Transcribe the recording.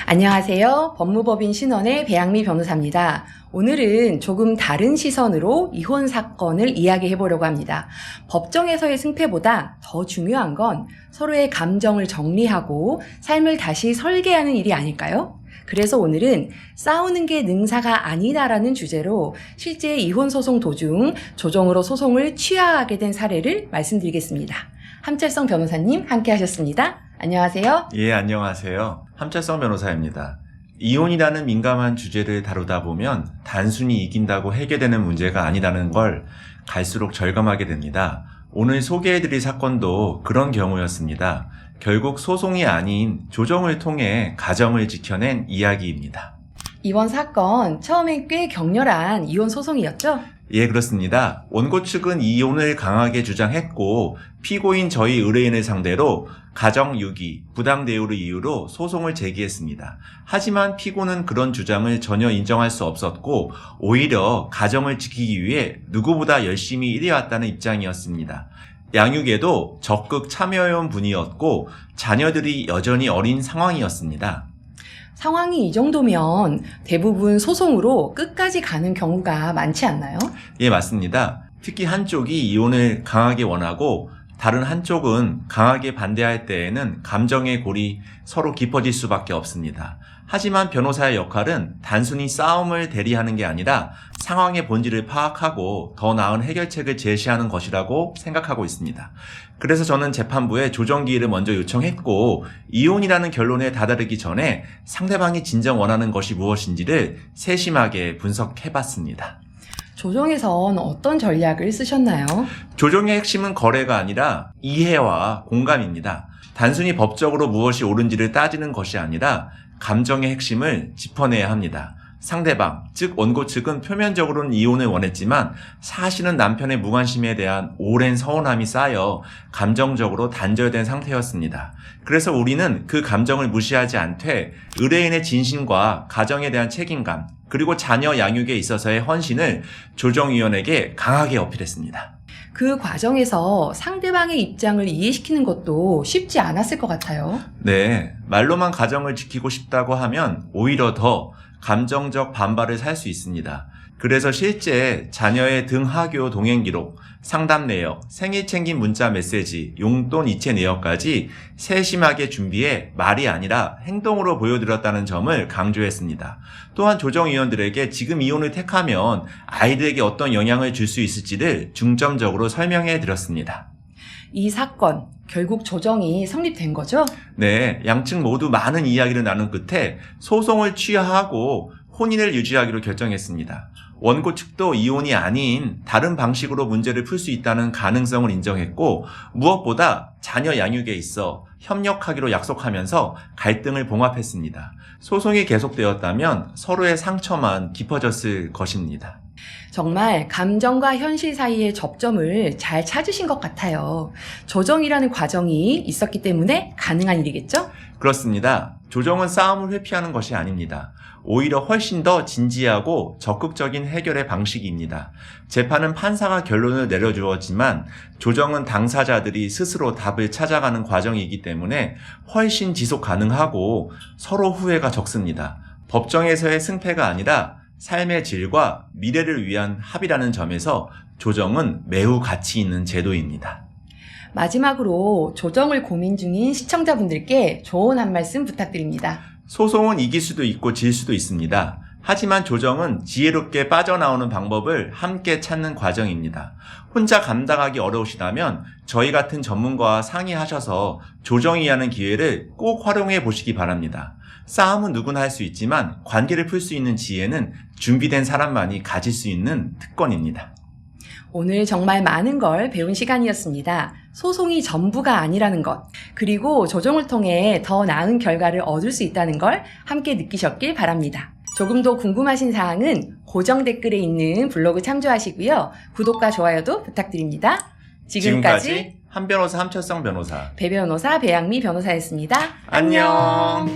안녕하세요. 법무법인 신원의 배양미 변호사입니다. 오늘은 조금 다른 시선으로 이혼 사건을 이야기해 보려고 합니다. 법정에서의 승패보다 더 중요한 건 서로의 감정을 정리하고 삶을 다시 설계하는 일이 아닐까요? 그래서 오늘은 싸우는 게 능사가 아니다라는 주제로 실제 이혼 소송 도중 조정으로 소송을 취하하게 된 사례를 말씀드리겠습니다. 함철성 변호사님 함께 하셨습니다. 안녕하세요. 예, 안녕하세요. 함철성 변호사입니다. 이혼이라는 민감한 주제를 다루다 보면 단순히 이긴다고 해결되는 문제가 아니라는 걸 갈수록 절감하게 됩니다. 오늘 소개해드릴 사건도 그런 경우였습니다. 결국 소송이 아닌 조정을 통해 가정을 지켜낸 이야기입니다. 이번 사건 처음엔 꽤 격렬한 이혼 소송이었죠? 예, 그렇습니다. 원고 측은 이혼을 강하게 주장했고 피고인 저희 의뢰인을 상대로 가정유기, 부당대우를 이유로 소송을 제기했습니다. 하지만 피고는 그런 주장을 전혀 인정할 수 없었고 오히려 가정을 지키기 위해 누구보다 열심히 일해왔다는 입장이었습니다. 양육에도 적극 참여해온 분이었고 자녀들이 여전히 어린 상황이었습니다. 상황이 이 정도면 대부분 소송으로 끝까지 가는 경우가 많지 않나요? 예, 맞습니다. 특히 한쪽이 이혼을 강하게 원하고 다른 한쪽은 강하게 반대할 때에는 감정의 골이 서로 깊어질 수밖에 없습니다. 하지만 변호사의 역할은 단순히 싸움을 대리하는 게 아니라 상황의 본질을 파악하고 더 나은 해결책을 제시하는 것이라고 생각하고 있습니다. 그래서 저는 재판부에 조정기일을 먼저 요청했고 이혼이라는 결론에 다다르기 전에 상대방이 진정 원하는 것이 무엇인지를 세심하게 분석해봤습니다. 조정에선 어떤 전략을 쓰셨나요? 조정의 핵심은 거래가 아니라 이해와 공감입니다. 단순히 법적으로 무엇이 옳은지를 따지는 것이 아니라 감정의 핵심을 짚어내야 합니다. 상대방, 즉 원고 측은 표면적으로는 이혼을 원했지만 사실은 남편의 무관심에 대한 오랜 서운함이 쌓여 감정적으로 단절된 상태였습니다. 그래서 우리는 그 감정을 무시하지 않되 의뢰인의 진심과 가정에 대한 책임감, 그리고 자녀 양육에 있어서의 헌신을 조정위원에게 강하게 어필했습니다. 그 과정에서 상대방의 입장을 이해시키는 것도 쉽지 않았을 것 같아요. 네, 말로만 가정을 지키고 싶다고 하면 오히려 더 감정적 반발을 살 수 있습니다. 그래서 실제 자녀의 등하교 동행 기록, 상담 내역, 생일 챙긴 문자 메시지, 용돈 이체 내역까지 세심하게 준비해 말이 아니라 행동으로 보여드렸다는 점을 강조했습니다. 또한 조정위원들에게 지금 이혼을 택하면 아이들에게 어떤 영향을 줄 수 있을지를 중점적으로 설명해 드렸습니다. 이 사건 결국 조정이 성립된 거죠? 네, 양측 모두 많은 이야기를 나눈 끝에 소송을 취하하고 혼인을 유지하기로 결정했습니다. 원고 측도 이혼이 아닌 다른 방식으로 문제를 풀 수 있다는 가능성을 인정했고 무엇보다 자녀 양육에 있어 협력하기로 약속하면서 갈등을 봉합했습니다. 소송이 계속되었다면 서로의 상처만 깊어졌을 것입니다. 정말 감정과 현실 사이의 접점을 잘 찾으신 것 같아요. 조정이라는 과정이 있었기 때문에 가능한 일이겠죠? 그렇습니다. 조정은 싸움을 회피하는 것이 아닙니다. 오히려 훨씬 더 진지하고 적극적인 해결의 방식입니다. 재판은 판사가 결론을 내려주었지만 조정은 당사자들이 스스로 답을 찾아가는 과정이기 때문에 훨씬 지속 가능하고 서로 후회가 적습니다. 법정에서의 승패가 아니라 삶의 질과 미래를 위한 합의라는 점에서 조정은 매우 가치 있는 제도입니다. 마지막으로 조정을 고민 중인 시청자분들께 조언 한 말씀 부탁드립니다. 소송은 이길 수도 있고 질 수도 있습니다. 하지만 조정은 지혜롭게 빠져나오는 방법을 함께 찾는 과정입니다. 혼자 감당하기 어려우시다면 저희 같은 전문가와 상의하셔서 조정이하는 기회를 꼭 활용해 보시기 바랍니다. 싸움은 누구나 할 수 있지만 관계를 풀 수 있는 지혜는 준비된 사람만이 가질 수 있는 특권입니다. 오늘 정말 많은 걸 배운 시간이었습니다. 소송이 전부가 아니라는 것, 그리고 조정을 통해 더 나은 결과를 얻을 수 있다는 걸 함께 느끼셨길 바랍니다. 조금 더 궁금하신 사항은 고정 댓글에 있는 블로그 참조하시고요. 구독과 좋아요도 부탁드립니다. 지금까지 한 변호사 함철성 변호사 배 변호사 배양미 변호사였습니다. 안녕.